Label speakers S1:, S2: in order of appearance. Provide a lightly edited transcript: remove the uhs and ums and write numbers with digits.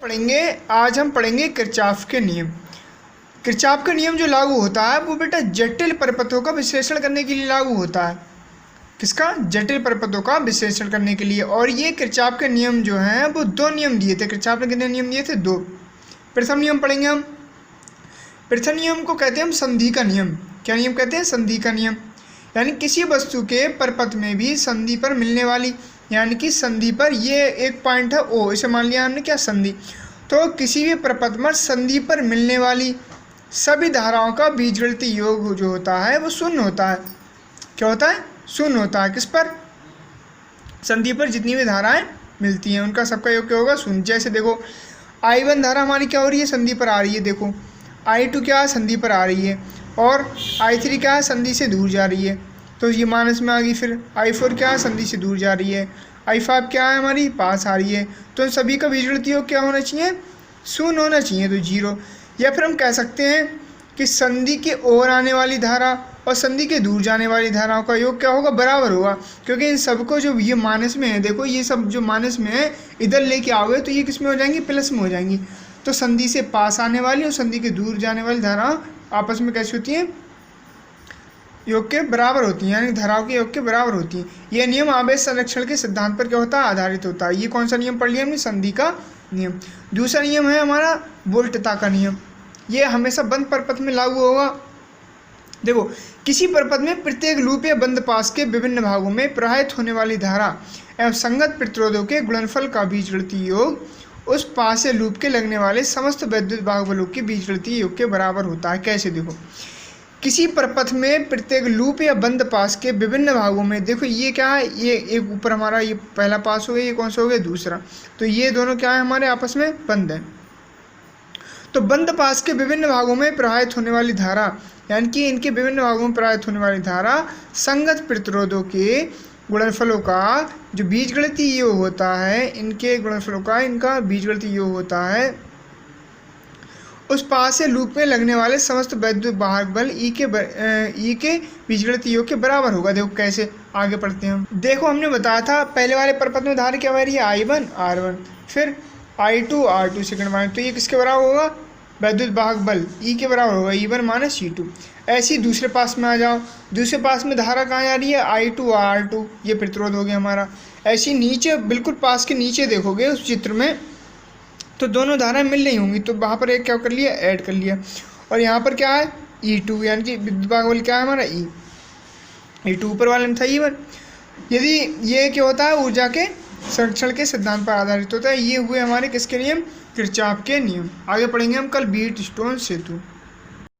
S1: आज हम पढ़ेंगे किरचॉफ के नियम। किरचॉफ का नियम जो लागू होता है वो बेटा जटिल परपथों का विश्लेषण करने के लिए लागू होता है। किसका? जटिल परपथों का विश्लेषण करने के लिए। और ये किरचॉफ के नियम जो हैं वो दो नियम दिए थे। किरचॉफ ने कितने नियम दिए थे? दो। प्रथम नियम पढ़ेंगे हम। प्रथम नियम को कहते हैं हम संधि का नियम। क्या नियम कहते हैं? संधि का नियम। यानी किसी वस्तु के परपथ में भी संधि पर मिलने वाली, यानी कि संधि पर, ये एक पॉइंट है ओ, इसे मान लिया हमने क्या? संधि। तो किसी भी परपथ में संधि पर मिलने वाली सभी धाराओं का बीजगणितीय योग जो होता है वो शून्य होता है। क्या होता है? शून्य होता है। किस पर? संधि पर जितनी भी धाराएं मिलती हैं उनका सबका योग क्या होगा? शून्य। जैसे देखो I1 धारा हमारी क्या हो रही है? संधि पर आ रही है। देखो I2 क्या है? संधि पर आ रही है। और I3 क्या है? संधि से दूर जा रही है, तो ये माइनस में आ गई। फिर I4 क्या है? संधि से दूर जा रही है। I5 क्या है? हमारी पास आ रही है। तो इन सभी का बीजगणितीय योग क्या होना चाहिए? शून्य होना चाहिए, तो जीरो। या फिर हम कह सकते हैं कि संधि के ओर आने वाली धारा और संधि के दूर जाने वाली धाराओं का योग क्या होगा? बराबर होगा। क्योंकि इन सबको जो ये माइनस में है, देखो ये सब जो माइनस में है इधर लेके आओगे तो ये किस में हो जाएंगी? प्लस में हो जाएंगी। तो संधि से पास आने वाली और संधि के दूर जाने वाली धारा आपस में कैसी होती हैं? योग के बराबर होती हैं, यानी धाराओं के योग के बराबर होती हैं। यह नियम आवेश संरक्षण के सिद्धांत पर क्या होता है? आधारित होता है। ये कौन सा नियम पढ़ लिया हमने? संधि का नियम। दूसरा नियम है हमारा वोल्टता का नियम। ये हमेशा बंद परपथ में लागू होगा। देखो किसी परपथ में प्रत्येक लूप या बंद पास के विभिन्न भागों में प्रवाहित होने वाली धारा एवं संगत प्रतिरोधों के गुणनफल का बीजगणितीय योग उस पास या लूप के लगने वाले समस्त विद्युत भागबलों के बीजगणितीय योग के बराबर होता है। कैसे? देखो किसी परपथ में प्रत्येक लूप या बंद पास के विभिन्न भागों में, देखो ये क्या है? ये एक ऊपर हमारा ये पहला पास हो गया, ये कौन सा हो गया? दूसरा। तो ये दोनों क्या है? हमारे आपस में बंद है। तो बंद पास के विभिन्न भागों में प्रवाहित होने वाली धारा, यानी कि इनके विभिन्न भागों में प्रवाहित होने वाली धारा संगत प्रतिरोधों के गुणनफलों का जो बीजगणितीय योग होता है, इनके गुणनफलों का इनका बीजगणितीय योग होता है उस पास से लूप में लगने वाले समस्त वैद्युत वाहक बल ई के बीजगणितीय योग के बराबर होगा। देखो कैसे, आगे पढ़ते हैं हम। देखो हमने बताया था पहले वाले परपथ में धारा क्या बह रही है? I1 R1, फिर I2 R2 सेकंड माइनस, तो ये किसके बराबर होगा? वैद्युत वाहक बल ई के बराबर होगा, E1 माइनस E2। ऐसे ही दूसरे पास में आ जाओ। दूसरे पास में धारा कहाँ जा रही है? I2 R2, ये प्रतिरोध हो गया हमारा। ऐसे नीचे बिल्कुल पास के नीचे देखोगे उस चित्र में तो दोनों धाराएं मिल रही होंगी, तो वहाँ पर एक क्या कर लिया? ऐड कर लिया। और यहाँ पर क्या है? E2, यानी कि विद्युत भाग बल क्या है हमारा? E2 ऊपर वाले में था E1। यदि ये क्या होता है? ऊर्जा के संरक्षण के सिद्धांत पर आधारित होता है। ये हुए हमारे किसके नियम? किरचॉफ के नियम। आगे पढ़ेंगे हम कल व्हीटस्टोन सेतु।